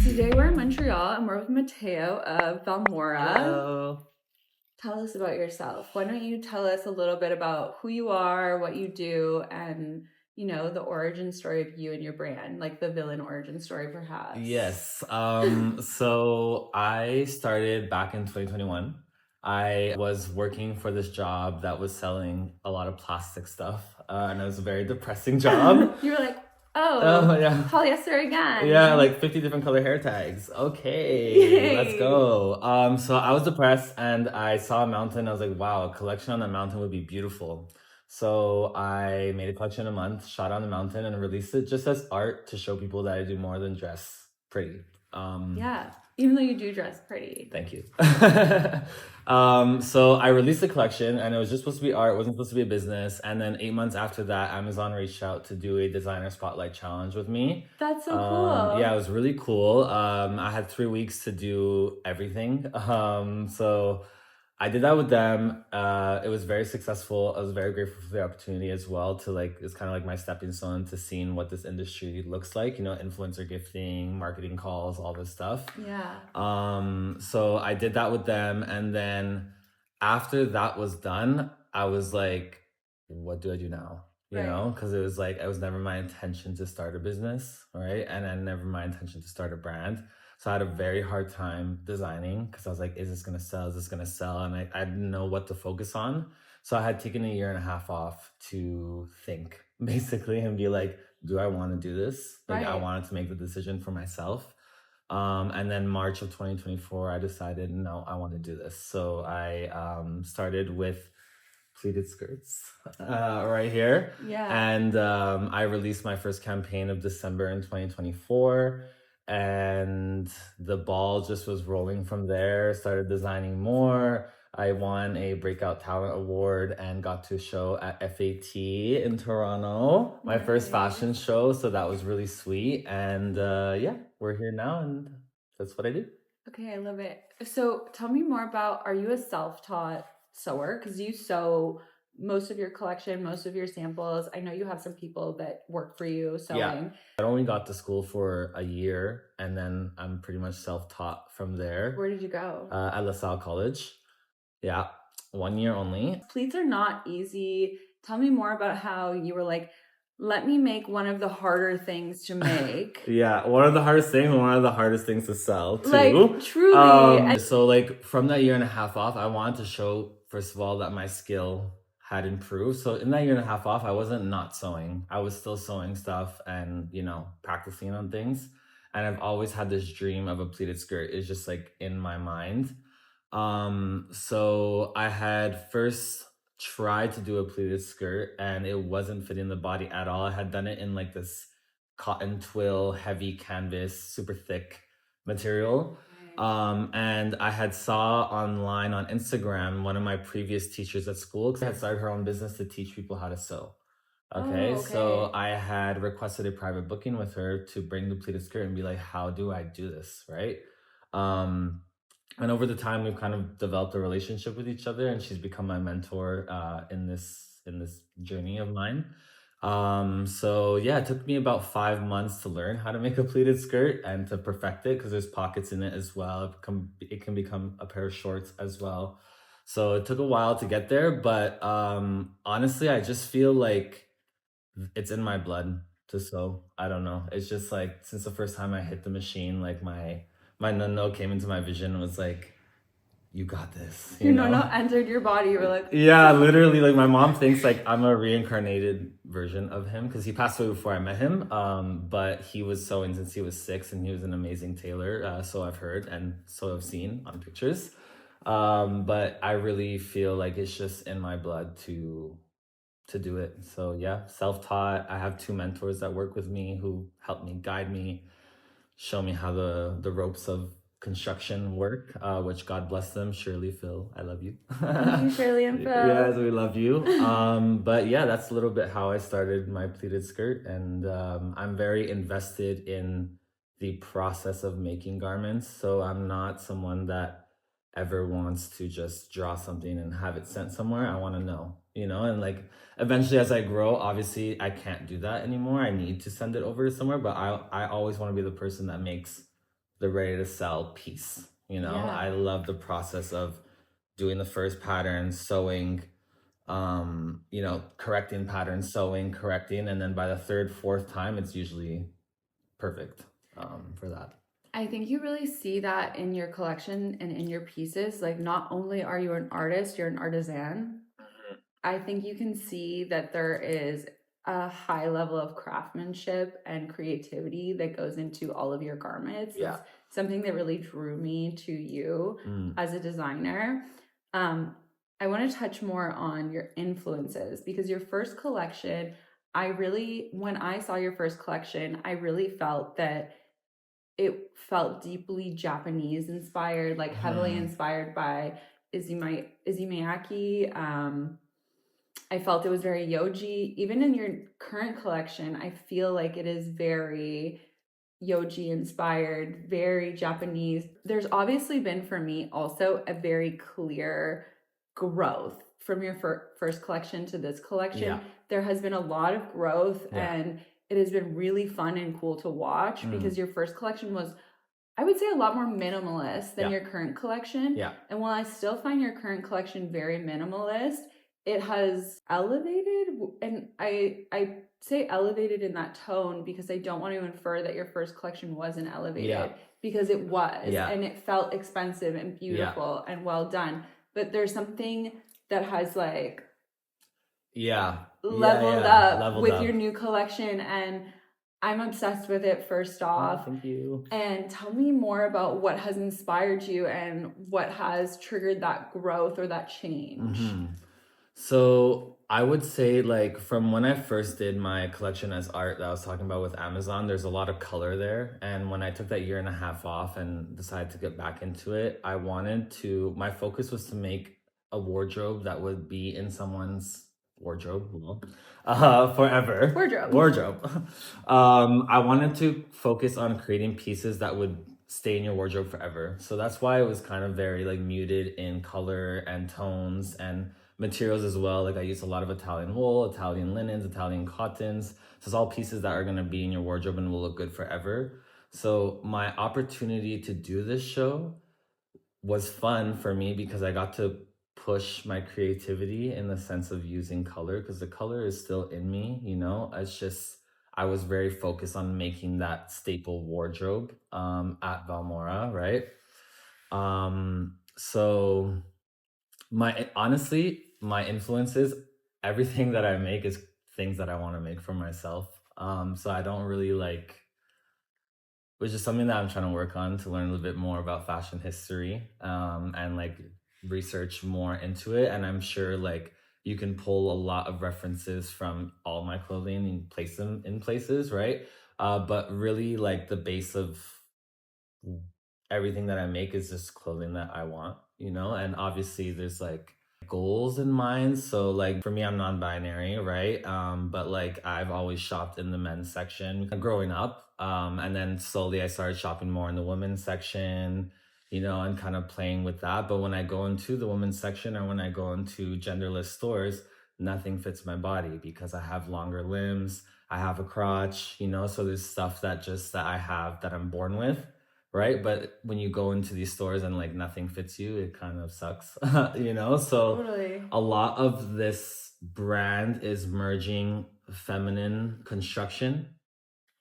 Today we're in Montreal and we're with Matteo of Valmora. Hello. Tell us about yourself. Why don't you tell us a little bit about who you are, what you do, and the origin story of you and your brand, like the villain origin story, perhaps. Yes. So I started back in 2021. I was working for this job that was selling a lot of plastic stuff, and it was a very depressing job. You were like, Oh, yeah. polyester again. Yeah, like 50 different color hair tags. Okay, let's Yay. go. So I was depressed and I saw a mountain. I was like, wow, a collection on a mountain would be beautiful. So I made a collection in a month, shot on the mountain, and released it just as art to show people that I do more than dress pretty. Yeah, even though you do dress pretty. Thank you. So I released the collection and it was just supposed to be art, it wasn't supposed to be a business. And then 8 months after that, Amazon reached out to do a designer spotlight challenge with me. That's so cool. Yeah, it was really cool. I had 3 weeks to do everything. So I did that with them. It was very successful. I was very grateful for the opportunity as well to it's kind of like my stepping stone to seeing what this industry looks like, influencer gifting, marketing calls, all this stuff. Yeah. So I did that with them. And then after that was done, I was like, what do I do now? Because it was like, it was never my intention to start a business, right? And then never my intention to start a brand. So I had a very hard time designing because I was like, is this going to sell? Is this going to sell? And I didn't know what to focus on. So I had taken 1.5 years off to think basically and be like, do I want to do this? Like I wanted to make the decision for myself. And then March of 2024, I decided, no, I want to do this. So I started with pleated skirts right here. Yeah. And I released my first campaign of December in 2024. And the ball just was rolling from there, started designing more. I won a Breakout Talent Award and got to show at FAT in Toronto, my first fashion show. So that was really sweet. And yeah, we're here now and that's what I do. Okay, I love it. So tell me more about, are you a self-taught sewer? Because you sew most of your collection, most of your samples. I know you have some people that work for you sewing. Yeah. I only got to school for a year and then I'm pretty much self-taught from there. Where did you go? At LaSalle College. Yeah, 1 year only. Pleats are not easy. Tell me more about how you were like, let me make one of the harder things to make. Yeah, one of the hardest things and one of the hardest things to sell too. Like, truly. So like from that 1.5 years off, I wanted to show, first of all, that my skill had improved. So in that 1.5 years off, I wasn't not sewing. I was still sewing stuff and, practicing on things. And I've always had this dream of a pleated skirt. It's just like in my mind. So I had first tried to do a pleated skirt and it wasn't fitting the body at all. I had done it in like this cotton twill, heavy canvas, super thick material. And I had saw online on Instagram one of my previous teachers at school because I had started her own business to teach people how to sew. Okay, so I had requested a private booking with her to bring the pleated skirt and be like, how do I do this, right? And over the time, we've kind of developed a relationship with each other, and she's become my mentor in this journey of mine. So yeah, it took me about 5 months to learn how to make a pleated skirt and to perfect it because there's pockets in it as well. It can become a pair of shorts as well. So it took a while to get there, but honestly, I just feel like it's in my blood to sew. I don't know. It's just like since the first time I hit the machine, like my nunno came into my vision and was like, you got this. Your nunno entered your body. You were like, yeah, literally. Like my mom thinks like I'm a reincarnated version of him because he passed away before I met him. But he was sewing since he was 6 and he was an amazing tailor. So I've heard and so I've seen on pictures. But I really feel like it's just in my blood to do it. So yeah, self-taught. I have 2 mentors that work with me who help me, guide me, show me how the ropes of construction work, which God bless them. Shirley, Phil, I love you. Thank you, Shirley and Phil. Yes, we love you. But yeah, that's a little bit how I started my pleated skirt. And I'm very invested in the process of making garments. So I'm not someone that ever wants to just draw something and have it sent somewhere, I want to know, you know, and like eventually as I grow, obviously I can't do that anymore. I need to send it over to somewhere, but I always want to be the person that makes the ready to sell piece. You know, Yeah. I love the process of doing the first pattern, sewing, you know, correcting patterns, sewing, correcting, and then by the third, fourth time, it's usually perfect for that. I think you really see that in your collection and in your pieces. Like, not only are you an artist, you're an artisan. I think you can see that there is a high level of craftsmanship and creativity that goes into all of your garments. Yeah. It's something that really drew me to you as a designer. I want to touch more on your influences, because your first collection, when I saw your first collection, I really felt that it felt deeply Japanese inspired, like heavily inspired by Izumi Miyake. I felt it was very Yoji. Even in your current collection, I feel like it is very Yoji inspired, very Japanese. There's obviously been for me also a very clear growth from your first collection to this collection. Yeah. There has been a lot of growth, Yeah. and it has been really fun and cool to watch because your first collection was, I would say, a lot more minimalist than your current collection. Yeah. And while I still find your current collection very minimalist, it has elevated, and I say elevated in that tone because I don't want to infer that your first collection wasn't elevated, because it was, and it felt expensive and beautiful and well done. But there's something that has like leveled up with your new collection, and I'm obsessed with it, first off. Oh, thank you. And tell me more about what has inspired you and what has triggered that growth or that change. So I would say, like, from when I first did my collection as art that I was talking about with Amazon, there's a lot of color there. And when I took that 1.5 years off and decided to get back into it, my focus was to make a wardrobe that would be in someone's wardrobe forever. Wardrobe. I wanted to focus on creating pieces that would stay in your wardrobe forever. So that's why it was kind of very like muted in color and tones and materials as well. Like I use a lot of Italian wool, Italian linens, Italian cottons. So it's all pieces that are going to be in your wardrobe and will look good forever. So my opportunity to do this show was fun for me because I got to push my creativity in the sense of using color, because the color is still in me, you know. It's just I was very focused on making that staple wardrobe at Valmora, right? So my influences, everything that I make is things that I want to make for myself. So I don't really like, which is something that I'm trying to work on, to learn a little bit more about fashion history and like research more into it. And I'm sure like you can pull a lot of references from all my clothing and place them in places, right? But really like the base of everything that I make is just clothing that I want, you know? And obviously there's like goals in mind. So like for me, I'm non-binary, right? But like I've always shopped in the men's section growing up. And then slowly I started shopping more in the women's section, you know, and kind of playing with that. But when I go into the women's section or when I go into genderless stores, nothing fits my body because I have longer limbs, I have a crotch, you know, so there's stuff that I have that I'm born with, right? But when you go into these stores and like nothing fits you, it kind of sucks, you know? So Totally. A lot of this brand is merging feminine construction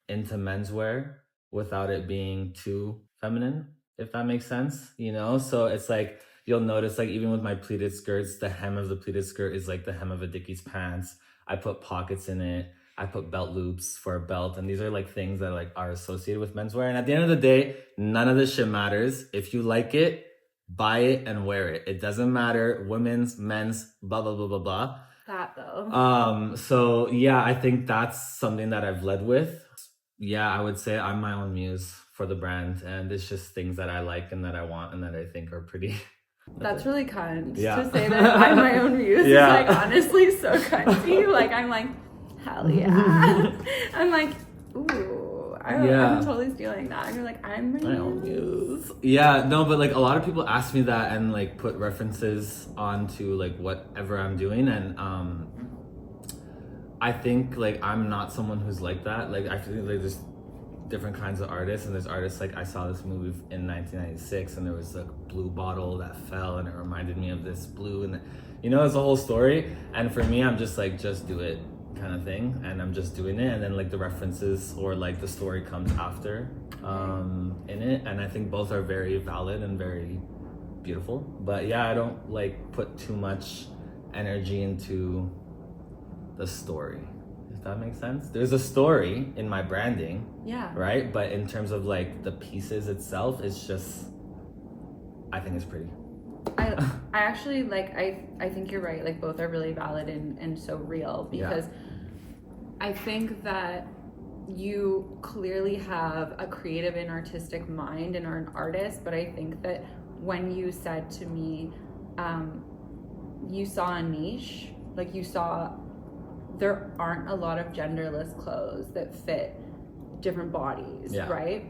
into menswear without it being too feminine, if that makes sense, you know? So it's like, you'll notice like even with my pleated skirts, the hem of the pleated skirt is like the hem of a Dickies pants. I put pockets in it. I put belt loops for a belt. And these are like things that like are associated with menswear. And at the end of the day, none of this shit matters. If you like it, buy it and wear it. It doesn't matter. Women's, men's, blah, blah, blah, blah, blah. That though. So yeah, I think that's something that I've led with. Yeah, I would say I'm my own muse for the brand, and it's just things that I like and that I want and that I think are pretty. That's really kind to say that I'm my own muse. Yeah. It's like honestly so kind to you. Like I'm like, hell yeah. I'm like, ooh, I'm totally stealing that. And you're like, I'm my muse. Yeah, no, but like a lot of people ask me that and like put references onto like whatever I'm doing, and I think like I'm not someone who's like that. Like I feel like there's different kinds of artists, and there's artists like I saw this movie in 1996 and there was a blue bottle that fell and it reminded me of this blue, and you know, it's a whole story. And for me, I'm just like, just do it kind of thing, and I'm just doing it, and then like the references or like the story comes after in it, and I think both are very valid and very beautiful. But yeah, I don't like put too much energy into the story, if that makes sense. There's a story in my branding, right? But in terms of like the pieces itself, it's just, I think it's pretty. I actually like, I think you're right. Like both are really valid and so real, because I think that you clearly have a creative and artistic mind and are an artist. But I think that when you said to me, you saw a niche, like you saw there aren't a lot of genderless clothes that fit different bodies, right?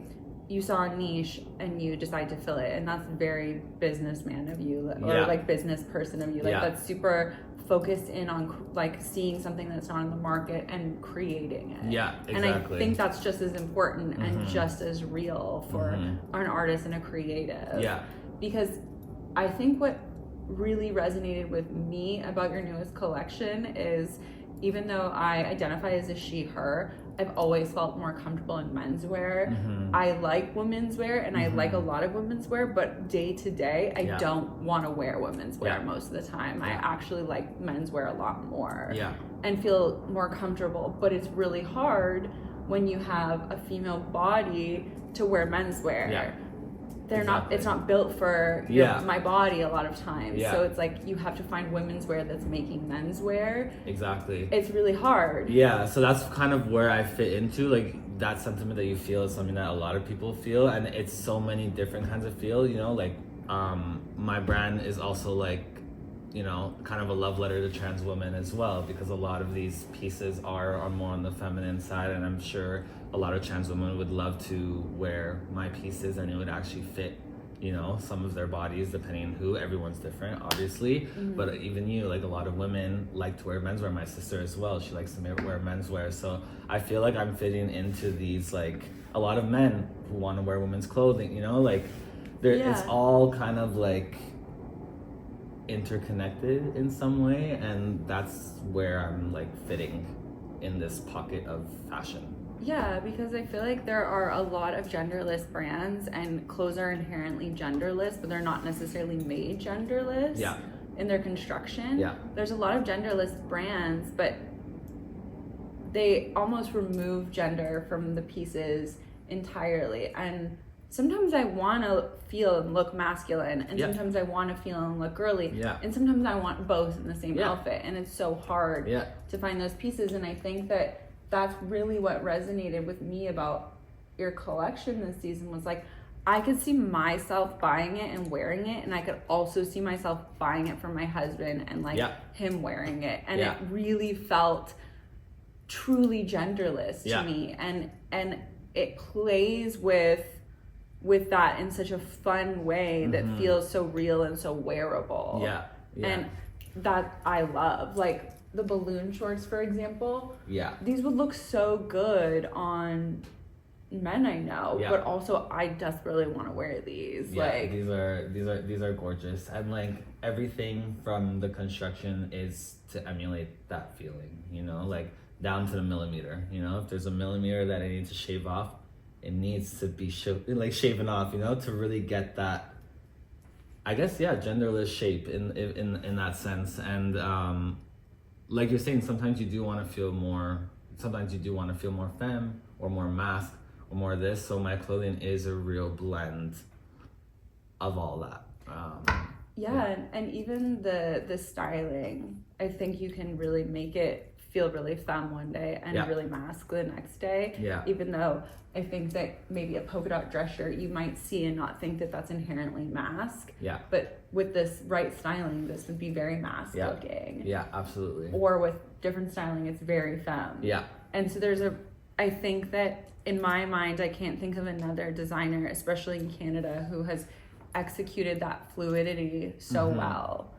You saw a niche and you decide to fill it, and that's very businessman of you, or like business person of you. Like that's super focused in on like seeing something that's not in the market and creating it. Yeah, exactly. And I think that's just as important and just as real for an artist and a creative. Yeah. Because I think what really resonated with me about your newest collection is, even though I identify as a she, her, I've always felt more comfortable in menswear. I like women's wear, and I like a lot of women's wear, but day to day, I don't want to wear women's wear most of the time. I actually like menswear a lot more and feel more comfortable. But it's really hard when you have a female body to wear menswear. They're not, it's not built for my body a lot of times. So it's like you have to find women's wear that's making men's wear. Exactly. It's really hard. Yeah, so that's kind of where I fit into. Like that sentiment that you feel is something that a lot of people feel, and it's so many different kinds of feel, you know, like my brand is also like, you know, kind of a love letter to trans women as well, because a lot of these pieces are more on the feminine side, and I'm sure a lot of trans women would love to wear my pieces and it would actually fit, you know, some of their bodies, depending on who. Everyone's different, obviously, but even you, like a lot of women like to wear menswear. My sister as well, she likes to wear menswear. So I feel like I'm fitting into these, like a lot of men who want to wear women's clothing, you know, like it's all kind of like interconnected in some way, and that's where I'm like fitting in this pocket of fashion. Yeah, because I feel like there are a lot of genderless brands, and clothes are inherently genderless, but they're not necessarily made genderless in their construction. There's a lot of genderless brands, but they almost remove gender from the pieces entirely. And sometimes I want to feel and look masculine, and sometimes I want to feel and look girly, and sometimes I want both in the same outfit, and it's so hard to find those pieces. And I think that that's really what resonated with me about your collection this season, was like, I could see myself buying it and wearing it, and I could also see myself buying it for my husband and like him wearing it, and it really felt truly genderless to me, and it plays with that in such a fun way that feels so real and so wearable. And that I love. Like the balloon shorts, for example. These would look so good on men I know, but also I desperately want to wear these. Like these are gorgeous, and like everything from the construction is to emulate that feeling, you know, like down to the millimeter. You know, if there's a millimeter that I need to shave off, it needs to be shaven off, you know, to really get that, I guess, genderless shape in that sense. And like you're saying, sometimes you do want to feel more femme or more mask or more this. So my clothing is a real blend of all that. And even the styling, I think you can really make it feel really femme one day and really mask the next day. Even though I think that maybe a polka dot dress shirt you might see and not think that that's inherently mask. But with this right styling, this would be very mask looking. Absolutely. Or with different styling, it's very femme. And so there's I think that in my mind, I can't think of another designer, especially in Canada, who has executed that fluidity so well.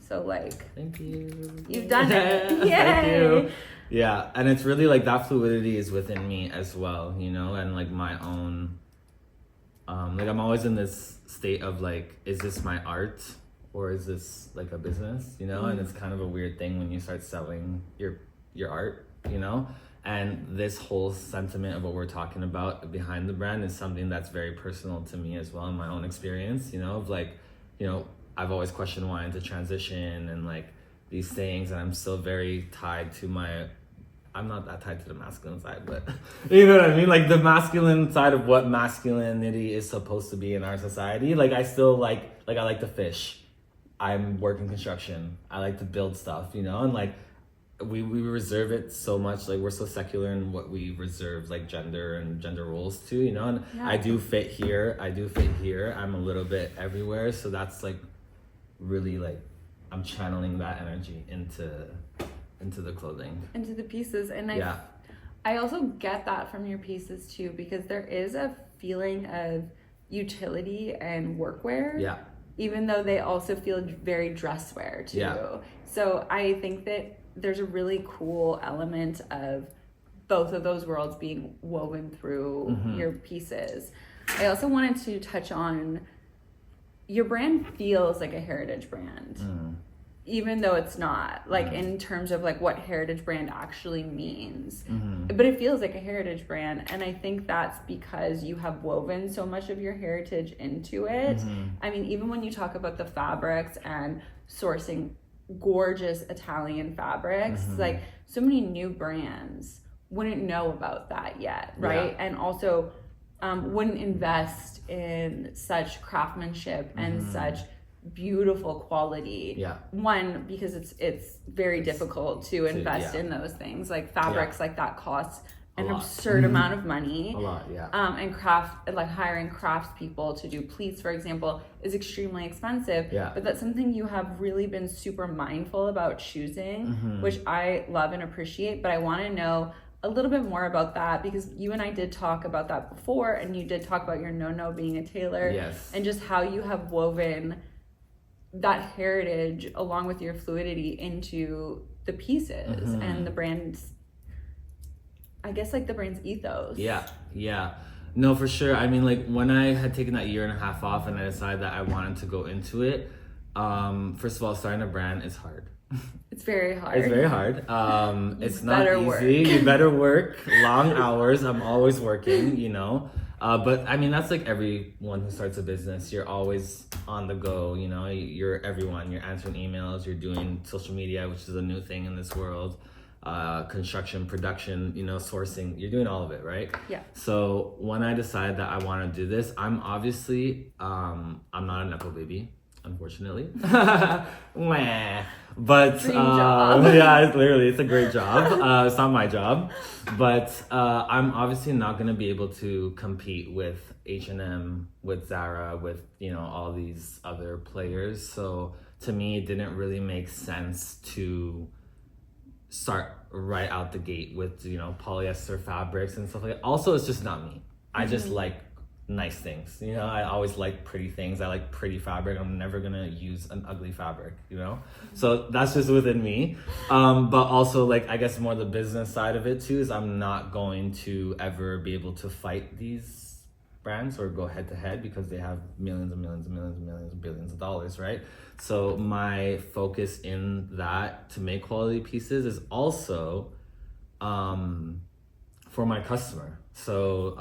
So like, thank you. You've done it. Yay! Thank you. Yeah, and it's really like that fluidity is within me as well, you know, and like my own, like I'm always in this state of like, is this my art or is this like a business, you know? And it's kind of a weird thing when you start selling your art, you know? And this whole sentiment of what we're talking about behind the brand is something that's very personal to me as well in my own experience, you know, of like, you know, I've always questioned why into transition and like these things, and I'm still very tied to I'm not that tied to the masculine side, but you know what I mean? Like the masculine side of what masculinity is supposed to be in our society. Like I still like I like to fish. I'm working construction. I like to build stuff, you know, and like we reserve it so much, like we're so secular in what we reserve like gender and gender roles to, you know, and I do fit here, I'm a little bit everywhere, so that's like really like I'm channeling that energy into the clothing, into the pieces. And I also get that from your pieces too, because there is a feeling of utility and workwear, even though they also feel very dress wear too. So I think that there's a really cool element of both of those worlds being woven through your pieces. I also wanted to touch on, your brand feels like a heritage brand, even though it's not, like in terms of like what heritage brand actually means, but it feels like a heritage brand. And I think that's because you have woven so much of your heritage into it. I mean, even when you talk about the fabrics and sourcing gorgeous Italian fabrics, like so many new brands wouldn't know about that yet, right? And also wouldn't invest in such craftsmanship and such beautiful quality. One, because it's very difficult to invest in those things, like fabrics like that costs an absurd amount of money. And like hiring craftspeople to do pleats, for example, is extremely expensive. But that's something you have really been super mindful about choosing, which I love and appreciate. But I want to know a little bit more about that, because you and I did talk about that before, and you did talk about your no being a tailor, and just how you have woven that heritage along with your fluidity into the pieces and the brand's, I guess, like the brand's ethos. No, for sure. I mean, like when I had taken that 1.5 years off and I decided that I wanted to go into it, first of all, starting a brand is hard. It's very hard. It's not easy. You better work long hours. I'm always working, you know. But I mean, that's like everyone who starts a business. You're always on the go, you know. You're everyone. You're answering emails. You're doing social media, which is a new thing in this world. Construction, production, you know, sourcing, you're doing all of it, right? So when I decided that I want to do this, I'm obviously, I'm not a Nepo baby, unfortunately. But it's a great job. It's not my job, but I'm obviously not going to be able to compete with H&M, with Zara, with, you know, all these other players. So to me, it didn't really make sense to start right out the gate with, you know, polyester fabrics and stuff like that. Also, it's just not me. I just like nice things, you know. I always like pretty things. I like pretty fabric. I'm never gonna use an ugly fabric, you know. So that's just within me. But also, like, I guess more the business side of it too is I'm not going to ever be able to fight these brands or go head to head because they have millions and millions and millions and millions and billions of dollars, right? So my focus in that to make quality pieces is also for my customer. So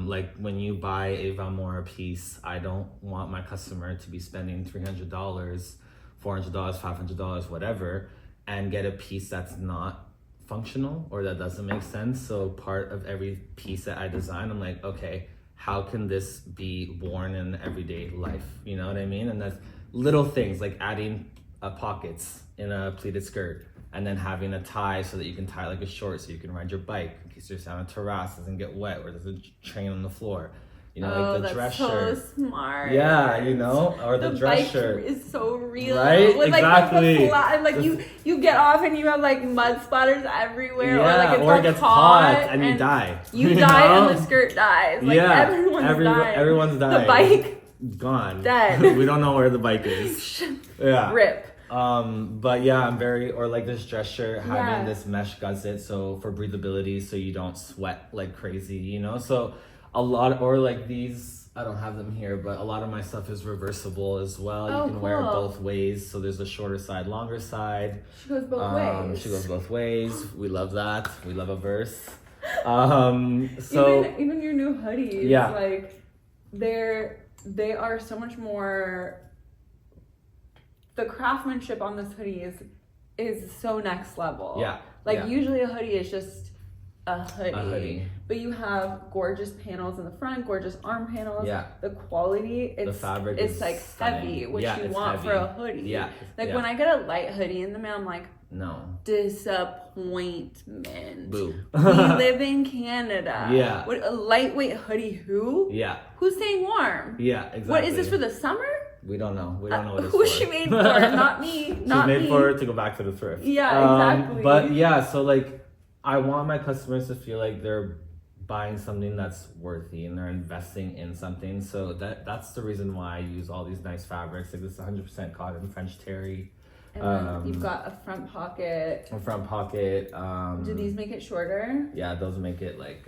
like when you buy a Valmora piece, I don't want my customer to be spending $300, $400, $500, whatever, and get a piece that's not functional or that doesn't make sense. So part of every piece that I design, I'm like, okay, how can this be worn in everyday life? You know what I mean? And that's little things like adding pockets in a pleated skirt and then having a tie so that you can tie like a short so you can ride your bike in case you're on a terrace, doesn't get wet or there's a train on the floor. You know, like the dress shirt. So smart. Yeah, you know, or the dress bike shirt is so real. right? With, like, exactly. Like you get off and you have like mud splatters everywhere, yeah, or like it gets caught and you die. You die and the skirt dies. Like everyone's dying. Everyone's dying. The bike gone. Dead. We don't know where the bike is. Yeah. Rip. But yeah, I'm very, or like this dress shirt having this mesh gusset, so for breathability, so you don't sweat like crazy, you know. So a lot, or like these, I don't have them here, but a lot of my stuff is reversible as well. You can wear it both ways. So there's a shorter side, longer side. She goes both ways. She goes both ways. We love that. We love a verse. So even your new hoodies, like they are so much more. The craftsmanship on this hoodie is so next level. Yeah. Like usually a hoodie is just a hoodie. But you have gorgeous panels in the front, gorgeous arm panels. Yeah. The quality, the fabric it's like stunning. Heavy, which you want for a hoodie. Yeah. Like when I get a light hoodie in the mail, I'm like, no. Disappointment. Boo. We live in Canada. Yeah. What, a lightweight hoodie who? Yeah. Who's staying warm? Yeah, exactly. What is this for the summer? We don't know. We don't know what it's who's she made for? Not me. Not me. She's made for it to go back to the thrift. Yeah, exactly. But yeah, so like I want my customers to feel like they're buying something that's worthy and they're investing in something. So that's the reason why I use all these nice fabrics. Like this 100% cotton French terry. And then you've got a front pocket. A front pocket. Do these make it shorter? Yeah, those make it like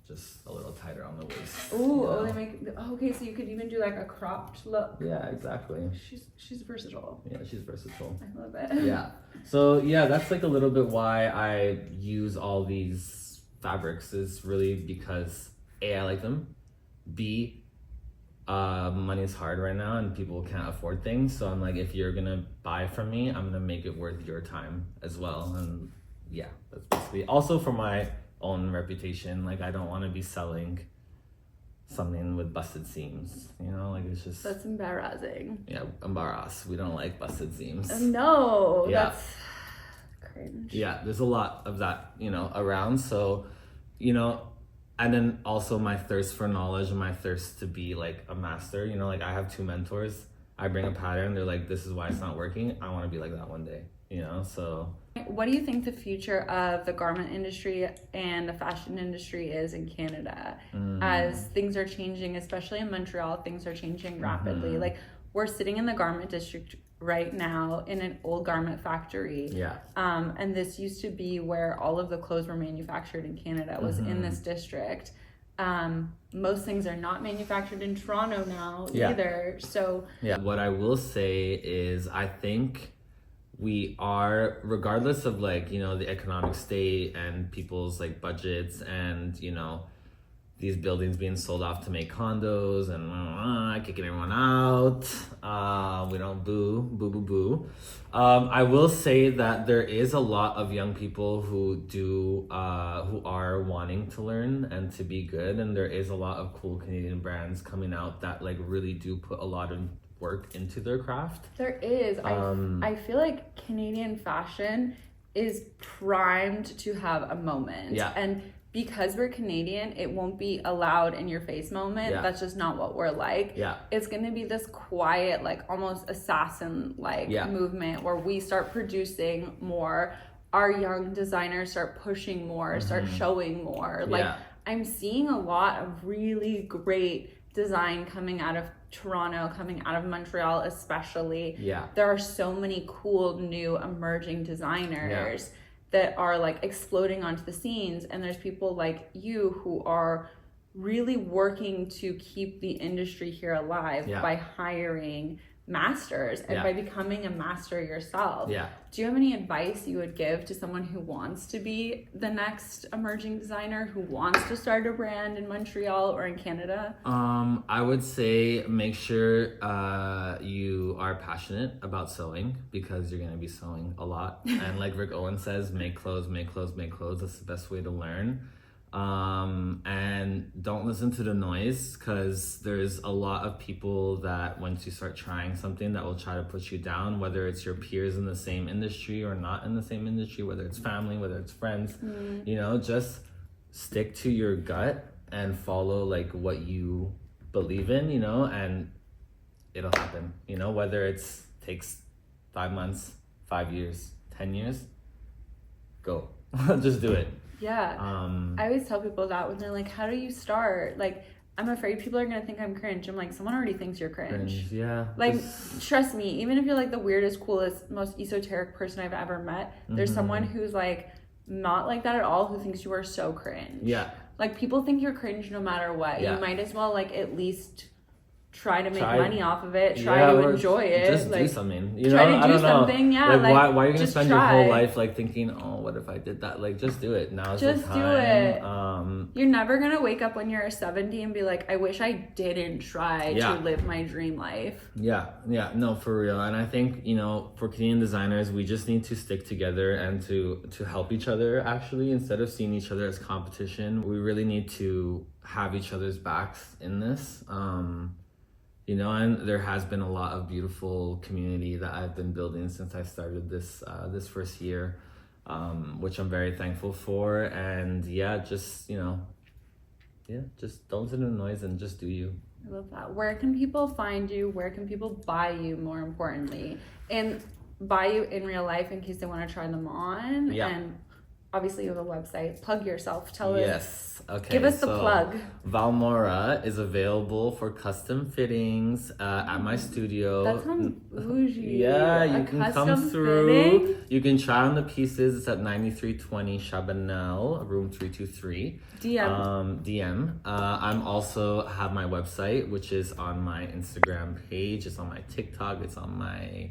just a little tighter on the waist. Ooh, they make okay, so you could even do like a cropped look. Yeah, exactly. She's versatile. Yeah, she's versatile. I love it. Yeah. So yeah, that's like a little bit why I use all these fabrics is really because A, I like them. B, money is hard right now and people can't afford things. So I'm like, if you're gonna buy from me, I'm gonna make it worth your time as well. And yeah, that's basically also for my own reputation. Like I don't want to be selling something with busted seams, you know, like it's just that's embarrassing. Yeah, embarrass. We don't like busted seams. No, that's cringe. Yeah, there's a lot of that, you know, around. So, you know, and then also my thirst for knowledge and my thirst to be like a master, you know, like I have 2 mentors. I bring a pattern, they're like, this is why it's not working. I want to be like that one day, you know. So what do you think the future of the garment industry and the fashion industry is in Canada as things are changing, especially in Montreal? Things are changing rapidly. Like we're sitting in the garment district right now in an old garment factory. Yeah. And this used to be where all of the clothes were manufactured in Canada, was in this district. Most things are not manufactured in Toronto now either. So yeah, what I will say is I think we are, regardless of like, you know, the economic state and people's like budgets and, you know, these buildings being sold off to make condos and kicking everyone out. We don't boo. I will say that there is a lot of young people who are wanting to learn and to be good. And there is a lot of cool Canadian brands coming out that like really do put a lot of work into their craft. There is. I feel like Canadian fashion is primed to have a moment. Yeah. And because we're Canadian, it won't be a loud in your face moment. Yeah. That's just not what we're like. Yeah. It's going to be this quiet, like almost assassin like movement where we start producing more. Our young designers start pushing more, start showing more. Like I'm seeing a lot of really great design coming out of Toronto, coming out of Montreal especially. Yeah. There are so many cool new emerging designers that are like exploding onto the scenes, and there's people like you who are really working to keep the industry here alive by hiring masters and by becoming a master yourself. Yeah. Do you have any advice you would give to someone who wants to be the next emerging designer, who wants to start a brand in Montreal or in Canada? I would say make sure you are passionate about sewing, because you're going to be sewing a lot. And like Rick Owen says, make clothes. That's the best way to learn. And don't listen to the noise, because there's a lot of people that once you start trying something that will try to put you down, whether it's your peers in the same industry or not in the same industry, whether it's family, whether it's friends, you know, just stick to your gut and follow like what you believe in, you know, and it'll happen, you know, whether it's takes 5 months, 5 years, 10 years, go. Just do it. Yeah. I always tell people that when they're like, how do you start? Like, I'm afraid people are going to think I'm cringe. I'm like, someone already thinks you're cringe. Yeah. Like, trust me, even if you're like the weirdest, coolest, most esoteric person I've ever met, there's someone who's like not like that at all who thinks you are so cringe. Yeah. Like, people think you're cringe no matter what. Yeah. You might as well like at least try to make money off of it, try to enjoy it, just like, do something, you know. Try to do something. Yeah, like why are you gonna spend your whole life like thinking, oh, what if I did that? Like, just do it. Now is the time. Just do it. You're never gonna wake up when you're 70 and be like, I wish I didn't try to live my dream life. Yeah, no, for real. And I think, you know, for Canadian designers, we just need to stick together and to help each other, actually, instead of seeing each other as competition. We really need to have each other's backs in this. You know, and there has been a lot of beautiful community that I've been building since I started this first year, which I'm very thankful for. And just, you know, just don't sit in the noise and just do you. I love that. Where can people find you? Where can people buy you, more importantly? And buy you in real life in case they want to try them on? Yeah. And obviously you have a website. Plug yourself. Tell us. Yes. Okay. Give us the plug. Valmora is available for custom fittings at my studio. That sounds bougie. Yeah, you can come through. Fitting? You can try on the pieces. It's at 9320 Chabanel, room 323. DM. I'm also have my website, which is on my Instagram page. It's on my TikTok. It's on my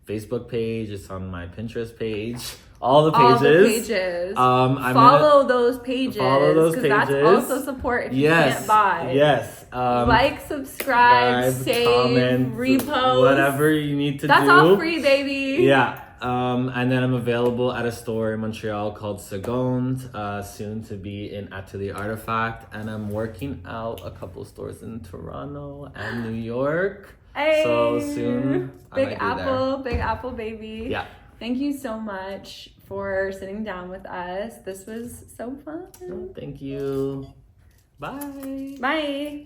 Facebook page. It's on my Pinterest page. All the pages. Follow those pages. Because that's also support if you can't buy. Yes. Like, subscribe, save, comment, repost. Whatever you need to do. That's all free, baby. Yeah. And then I'm available at a store in Montreal called Seconde, soon to be in Atelier Artifact. And I'm working out a couple stores in Toronto and New York. Hey. So soon, Big Apple, baby. Yeah. Thank you so much for sitting down with us. This was so fun. Thank you. Bye. Bye.